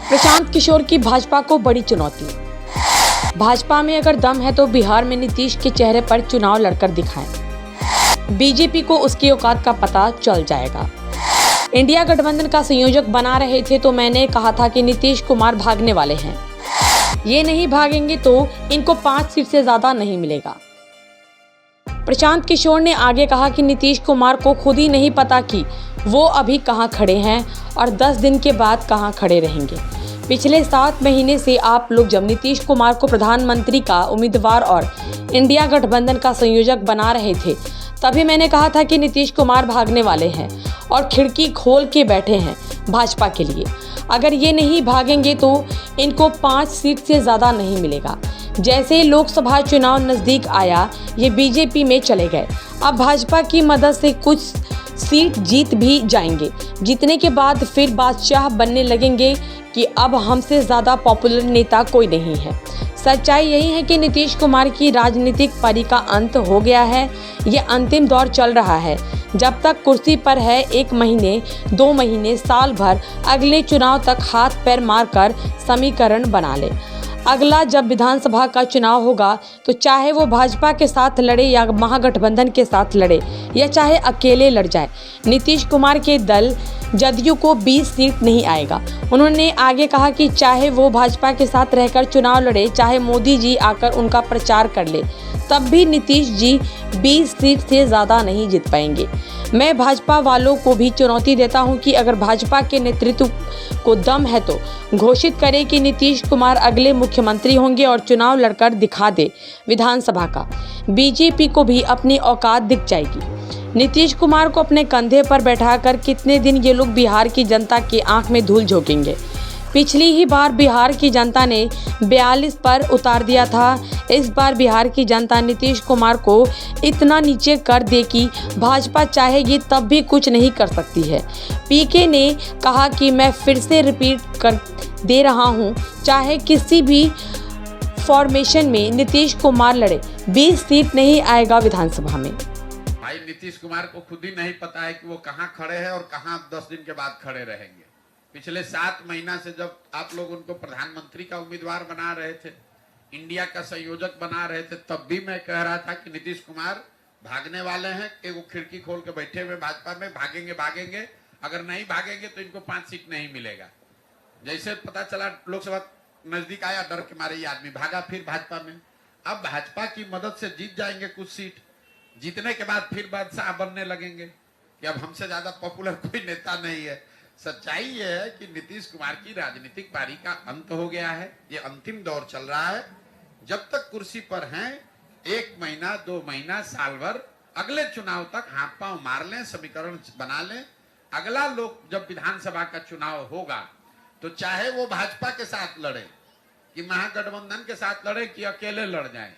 प्रशांत किशोर की भाजपा को बड़ी चुनौती। भाजपा में अगर दम है तो बिहार में नीतीश के चेहरे पर चुनाव लड़कर दिखाएं। बीजेपी को उसकी औकात का पता चल जाएगा। इंडिया गठबंधन का संयोजक बना रहे थे तो मैंने कहा था कि नीतीश कुमार भागने वाले हैं। ये नहीं भागेंगे तो इनको 5 सीट से ज्यादा नहीं मिलेगा। प्रशांत किशोर ने आगे कहा कि नीतीश कुमार को खुद ही नहीं पता कि वो अभी कहां खड़े हैं और 10 दिन के बाद कहां खड़े रहेंगे। पिछले 7 महीने से आप लोग जब नीतीश कुमार को प्रधानमंत्री का उम्मीदवार और इंडिया गठबंधन का संयोजक बना रहे थे, तभी मैंने कहा था कि नीतीश कुमार भागने वाले हैं और खिड़की खोल के बैठे हैं भाजपा के लिए। अगर ये नहीं भागेंगे तो इनको 5 सीट से ज़्यादा नहीं मिलेगा। जैसे लोकसभा चुनाव नज़दीक आया, ये बीजेपी में चले गए। अब भाजपा की मदद से कुछ सीट जीत भी जाएंगे। जीतने के बाद फिर बादशाह बनने लगेंगे कि अब हमसे ज़्यादा पॉपुलर नेता कोई नहीं है। सच्चाई यही है कि नीतीश कुमार की राजनीतिक पारी का अंत हो गया है। ये अंतिम दौर चल रहा है। जब तक कुर्सी पर है 1 महीने, 2 महीने, साल भर, अगले चुनाव तक हाथ पैर मारकर समीकरण बना ले। अगला जब विधानसभा का चुनाव होगा तो चाहे वो भाजपा के साथ लड़े या महागठबंधन के साथ लड़े या चाहे अकेले लड़ जाए, नीतीश कुमार के दल जदयू को 20 सीट नहीं आएगा। उन्होंने आगे कहा कि चाहे वो भाजपा के साथ रहकर चुनाव लड़े, चाहे मोदी जी आकर उनका प्रचार कर ले, तब भी नीतीश जी 20 सीट से ज़्यादा नहीं जीत पाएंगे। मैं भाजपा वालों को भी चुनौती देता हूं कि अगर भाजपा के नेतृत्व को दम है तो घोषित करे कि नीतीश कुमार अगले मुख्यमंत्री होंगे और चुनाव लड़कर दिखा दे विधानसभा का। बीजेपी को भी अपनी औकात दिख जाएगी। नीतीश कुमार को अपने कंधे पर बैठाकर कितने दिन ये लोग बिहार की जनता की आंख में धूल झोंकेंगे। पिछली ही बार बिहार की जनता ने 42 पर उतार दिया था। इस बार बिहार की जनता नीतीश कुमार को इतना नीचे कर दे कि भाजपा चाहेगी तब भी कुछ नहीं कर सकती है। पीके ने कहा कि मैं फिर से रिपीट कर दे रहा हूं, चाहे किसी भी फॉर्मेशन में नीतीश कुमार लड़े, 20 सीट नहीं आएगा विधानसभा में। भाई नीतीश कुमार को खुद ही नहीं पता है कि वो कहां खड़े हैं और कहां 10 दिन के बाद खड़े रहेंगे। पिछले 7 महीना से जब आप लोग उनको प्रधानमंत्री का उम्मीदवार बना रहे थे, इंडिया का संयोजक बना रहे थे, तब भी मैं कह रहा था कि नीतीश कुमार भागने वाले हैं कि वो खिड़की खोल के बैठे हुए भाजपा में भागेंगे। अगर नहीं भागेंगे तो इनको 5 सीट नहीं मिलेगा। जैसे पता चला लोकसभा नजदीक आया, डर के मारे ये आदमी भागा फिर भाजपा में। अब भाजपा की मदद से जीत जाएंगे कुछ सीट। जीतने के बाद फिर बादशाह बनने लगेंगे कि अब हमसे ज्यादा पॉपुलर कोई नेता नहीं है। सच्चाई ये है कि नीतीश कुमार की राजनीतिक पारी का अंत हो गया है। ये अंतिम दौर चल रहा है। जब तक कुर्सी पर हैं, 1 महीना, 2 महीना, साल भर, अगले चुनाव तक हाथ पांव मार लें, समीकरण बना लें। अगला लोग जब विधानसभा का चुनाव होगा तो चाहे वो भाजपा के साथ लड़े कि महागठबंधन के साथ लड़े कि अकेले लड़ जाए,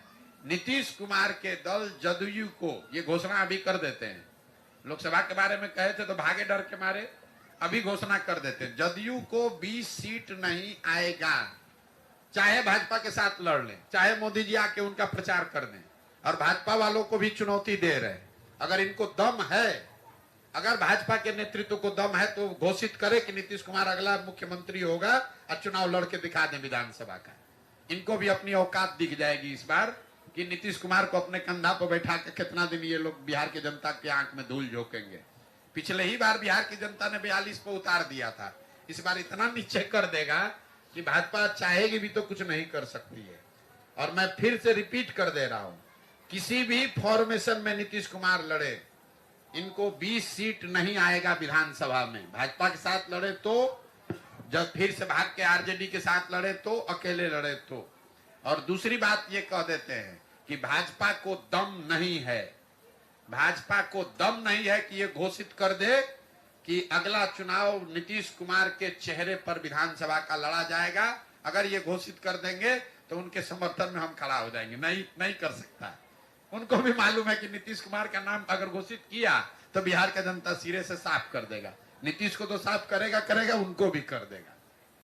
नीतीश कुमार के दल जदयू को ये घोषणा अभी कर देते हैं। लोकसभा के बारे में कहे थे तो भागे डर के मारे, अभी घोषणा कर देते हैं जदयू को 20 सीट नहीं आएगा। चाहे भाजपा के साथ लड़ लें, चाहे मोदी जी आके उनका प्रचार कर दें। और भाजपा वालों को भी चुनौती दे रहे हैं, अगर इनको दम है, अगर भाजपा के नेतृत्व को दम है तो घोषित करे कि नीतीश कुमार अगला मुख्यमंत्री होगा और चुनाव लड़ के दिखा दें विधानसभा का। इनको भी अपनी औकात दिख जाएगी इस बार कि नीतीश कुमार को अपने कंधा पर बैठा के कितना दिन ये लोग बिहार की जनता की आंख में धूल झोंकेंगे। पिछले ही बार बिहार की जनता ने 42 पर उतार दिया था। इस बार इतना नीचे कर देगा कि भाजपा चाहेगी भी तो कुछ नहीं कर सकती है। और मैं फिर से रिपीट कर दे रहा हूं, किसी भी फॉर्मेशन में नीतीश कुमार लड़े, इनको 20 सीट नहीं आएगा विधानसभा में। भाजपा के साथ लड़े तो, जब फिर से भाग के आरजेडी के साथ लड़े तो, अकेले लड़े तो। और दूसरी बात ये कह देते हैं कि भाजपा को दम नहीं है। भाजपा को दम नहीं है कि ये घोषित कर दे कि अगला चुनाव नीतीश कुमार के चेहरे पर विधानसभा का लड़ा जाएगा। अगर ये घोषित कर देंगे तो उनके समर्थन में हम खड़ा हो जाएंगे। नहीं कर सकता। उनको भी मालूम है कि नीतीश कुमार का नाम अगर घोषित किया तो बिहार का जनता सिरे से साफ कर देगा। नीतीश को तो साफ करेगा, उनको भी कर देगा।